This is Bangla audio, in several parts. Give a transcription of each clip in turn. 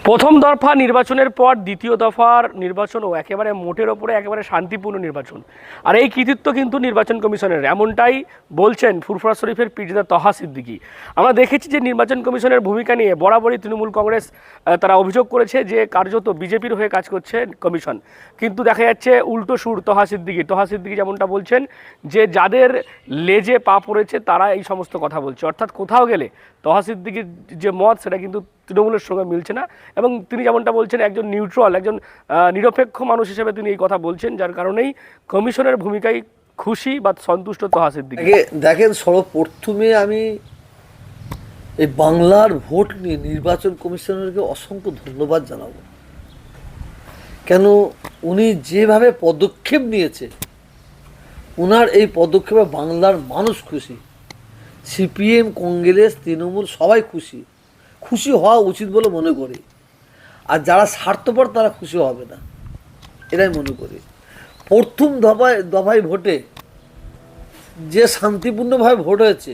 প্রথম দফা নির্বাচনের পর দ্বিতীয় দফার নির্বাচনও একেবারে মোটের ওপরে একেবারে শান্তিপূর্ণ নির্বাচন। আর এই কৃতিত্ব কিন্তু নির্বাচন কমিশনের, এমনটাই বলছেন ফুরফুরা শরীফের পীরজাদা তহা সিদ্দিকী। আমরা দেখেছি যে নির্বাচন কমিশনের ভূমিকা নিয়ে বরাবরই তৃণমূল কংগ্রেস তারা অভিযোগ করেছে যে কার্যত বিজেপির হয়ে কাজ করছে কমিশন, কিন্তু দেখা যাচ্ছে উল্টো সুর তহা সিদ্দিকী যেমনটা বলছেন যে যাদের লেজে পা পড়েছে তারা এই সমস্ত কথা বলছে। অর্থাৎ কোথাও গেলে তহা সিদ্দিকীর যে মত সেটা কিন্তু তৃণমূলের সঙ্গে মিলছে না, এবং তিনি যেমনটা বলছেন একজন নিউট্রাল, একজন নিরপেক্ষ মানুষ হিসেবে তিনি এই কথা বলছেন, যার কারণেই কমিশনের ভূমিকায় খুশি বা সন্তুষ্ট তহা সিদ্দিকী। দেখেন, সর্বপ্রথমে আমি এই বাংলার ভোট নিয়ে নির্বাচন কমিশনারকে অসংখ্য ধন্যবাদ জানাবো। কেন, উনি যেভাবে পদক্ষেপ নিয়েছে, ওনার এই পদক্ষেপে বাংলার মানুষ খুশি। সিপিএম, কংগ্রেস, তৃণমূল সবাই খুশি হওয়া উচিত বলে মনে করি। আর যারা স্বার্থপর তারা খুশি হবে না, এটাই মনে করি। প্রথম দফায় ভোটে যে শান্তিপূর্ণভাবে ভোট হয়েছে,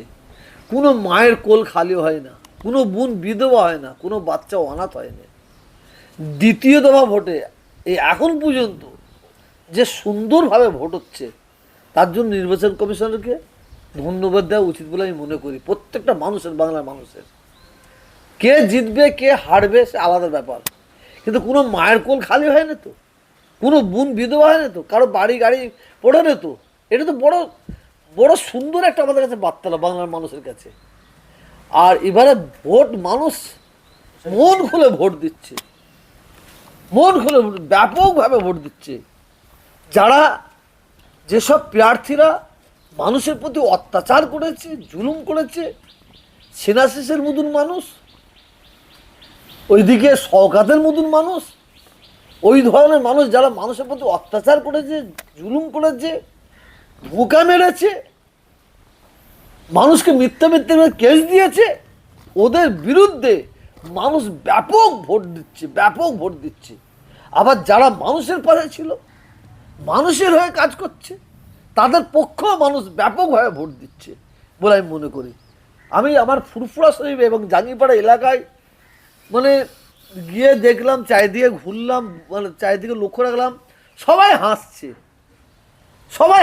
কোনো মায়ের কোল খালি হয় না, কোনো বোন বিধবা হয় না, কোনো বাচ্চা অনাথ হয় না। দ্বিতীয় দফা ভোটে এই এখন পর্যন্ত যে সুন্দরভাবে ভোট হচ্ছে, তার জন্য নির্বাচন কমিশনকে ধন্যবাদ দেওয়া উচিত বলে আমি মনে করি। প্রত্যেকটা মানুষের, বাংলার মানুষের, কে জিতবে কে হারবে সে আলাদা ব্যাপার, কিন্তু কোনো মায়ের কোল খালি হয় না তো, কোনো বোন বিধবা হয় না তো, কারো বাড়ি গাড়ি পড়ে না তো। এটা তো বড় বড় সুন্দর একটা আমাদের কাছে বার্তা বাংলার মানুষের কাছে। আর এবারে ভোট মানুষ মন খুলে ভোট দিচ্ছে, মন খুলে ব্যাপকভাবে ভোট দিচ্ছে। যারা যেসব প্রার্থীরা মানুষের প্রতি অত্যাচার করেছে, জুলুম করেছে, সেনাশিসের মতন মানুষ, ওইদিকে শওকাতের মতন মানুষ, ওই ধরনের মানুষ যারা মানুষের প্রতি অত্যাচার করেছে, জুলুম করেছে, ধোঁকা মেরেছে, মানুষকে মিথ্যা কেস দিয়েছে, ওদের বিরুদ্ধে মানুষ ব্যাপক ভোট দিচ্ছে। আবার যারা মানুষের পাশে ছিল, মানুষের হয়ে কাজ করছে, তাদের পক্ষেও মানুষ ব্যাপকভাবে ভোট দিচ্ছে বলে আমি মনে করি। আমি আমার ফুরফুরা শরীফ এবং জাঙ্গিপাড়া এলাকায় গিয়ে দেখলাম, চারিদিকে ঘুরলাম, চারিদিকে লক্ষ্য রাখলাম, সবাই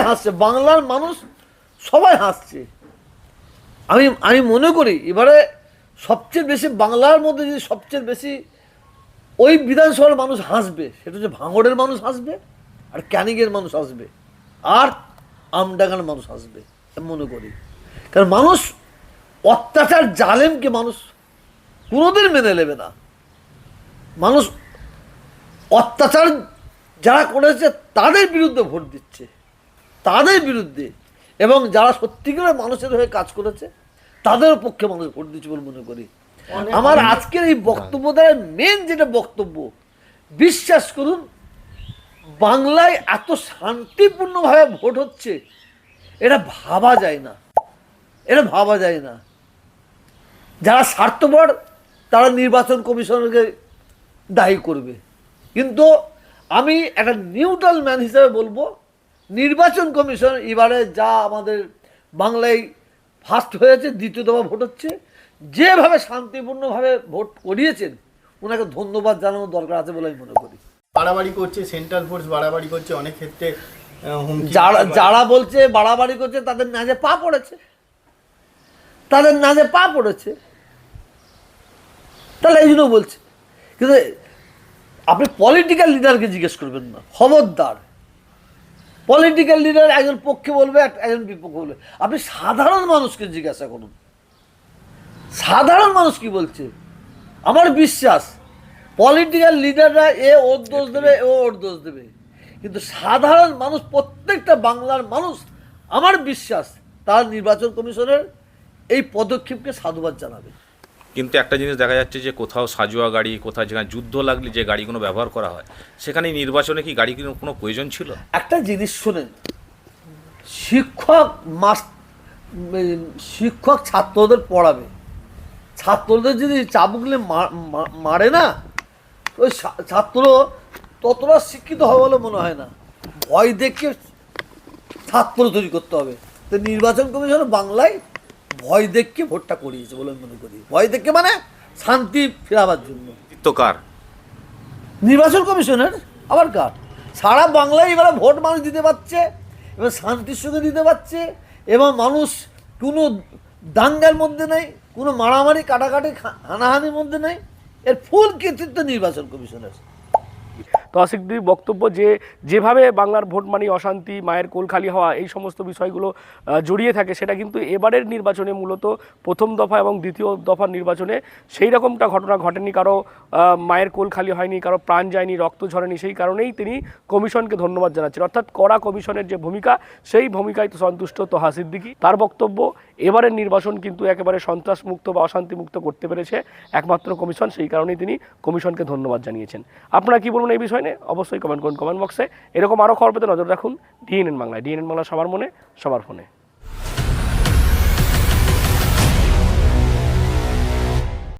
হাসছে, বাংলার মানুষ সবাই হাসছে। আমি মনে করি এবারে সবচেয়ে বেশি বাংলার মধ্যে যদি সবচেয়ে বেশি ওই বিধানসভার মানুষ হাসবে, সেটা হচ্ছে ভাঙড়ের মানুষ হাসবে, আর ক্যানিংয়ের মানুষ হাসবে, আর আমডাঙ্গার মানুষ হাসবে মনে করি। কারণ মানুষ অত্যাচার জালেমকে মানুষ কোনোদিন মেনে নেবে না। মানুষ অত্যাচার যারা করেছে তাদের বিরুদ্ধে ভোট দিচ্ছে, তাদের বিরুদ্ধে, এবং যারা সত্যিকারের মানুষের হয়ে কাজ করেছে তাদের পক্ষে মানুষ ভোট দিচ্ছে বলে মনে করি। আমার আজকের এই বক্তব্যটার মেন যেটা বক্তব্য, বিশ্বাস করুন, বাংলায় এত শান্তিপূর্ণভাবে ভোট হচ্ছে এটা ভাবা যায় না। যারা স্বার্থপর তারা নির্বাচন কমিশনকে দায়ী করবে, কিন্তু আমি একটা নিউট্রাল ম্যান হিসেবে বলবো, নির্বাচন কমিশন এবারে যা আমাদের বাংলায় ফার্স্ট হয়েছে, দ্বিতীয় দফা ভোট হচ্ছে, যেভাবে শান্তিপূর্ণভাবে ভোট করিয়েছেন, ওনাকে ধন্যবাদ জানানোর দরকার আছে বলে আমি মনে করি। বাড়াবাড়ি করছে, সেন্ট্রাল ফোর্স বাড়াবাড়ি করছে, অনেক ক্ষেত্রে যারা বলছে বাড়াবাড়ি করছে তাদের নাজে পা পড়েছে, তাহলে এই জন্য বলছে। কিন্তু আপনি পলিটিক্যাল লিডারকে জিজ্ঞেস করবেন না, খবরদার। পলিটিক্যাল লিডার একজন পক্ষে বলবে, একজন বিপক্ষে বলবে। আপনি সাধারণ মানুষকে জিজ্ঞাসা করুন, সাধারণ মানুষ কি বলছে। আমার বিশ্বাস পলিটিক্যাল লিডাররা ওর দোষ দেবে, ওর দোষ দেবে, কিন্তু সাধারণ মানুষ, প্রত্যেকটা বাংলার মানুষ, আমার বিশ্বাস তার নির্বাচন কমিশনের এই পদক্ষেপকে সাধুবাদ জানাবে। কিন্তু একটা জিনিস দেখা যাচ্ছে যে কোথাও সাজোয়া গাড়ি, কোথাও যেখানে যুদ্ধ লাগলে যে গাড়িগুলো ব্যবহার করা হয়, সেখানে নির্বাচনে কি গাড়ি কোনো প্রয়োজন ছিল? একটা জিনিস শোনেন, শিক্ষক ছাত্রদের পড়াবে, ছাত্রদের যদি চাবুকলে মারে না, ওই ছাত্র ততটা শিক্ষিত হবে বলে মনে হয় না। ভয় দেখে ছাত্র তৈরি করতে হবে। তো নির্বাচন কমিশন বাংলায় ভয় দেখে ভোটটা করিয়েছে বলে মনে করি। ভয় দেখে মানে শান্তি ফেরাবার জন্য। কার নির্বাচন কমিশনের আবার কার? সারা বাংলায় এবার ভোট মানুষ দিতে পারছে, এবার শান্তির সঙ্গে দিতে পারছে, এবং মানুষ কোনো দাঙ্গার মধ্যে নেই, কোনো মারামারি কাটাকাটি হানাহানির মধ্যে নেই। এর ফুল কৃতিত্ব নির্বাচন কমিশনের। তহসিলদির বক্তব্য যে যেভাবে বাংলার ভোট মানি অশান্তি, মায়ের কোল খালি হওয়া, এই সমস্ত বিষয়গুলো জড়িয়ে থাকে, সেটা কিন্তু এবারের নির্বাচনে মূলত প্রথম দফা এবং দ্বিতীয় দফার নির্বাচনে সেই রকমটা ঘটনা ঘটেনি। কারো মায়ের কোল খালি হয়নি, কারো প্রাণ যায়নি, রক্ত ঝরেনি। সেই কারণেই তিনি কমিশনকে ধন্যবাদ জানাচ্ছেন। অর্থাৎ কড়া কমিশনের যে ভূমিকা, সেই ভূমিকায় তো সন্তুষ্ট তহা সিদ্দিকী। তার বক্তব্য, এবারের নির্বাচন কিন্তু একেবারে সন্ত্রাসমুক্ত বা অশান্তিমুক্ত করতে পেরেছে একমাত্র কমিশন। সেই কারণেই তিনি কমিশনকে ধন্যবাদ জানিয়েছেন। আপনারা কি বলুন এই বিষয় নিয়ে? অবশ্যই কমেন্ট করুন কমেন্ট বক্সে। এরকম আরও খবর পেতে নজর রাখুন ডিএনএন বাংলায়। ডিএনএন বাংলা সবার মনে, সবার ফোনে।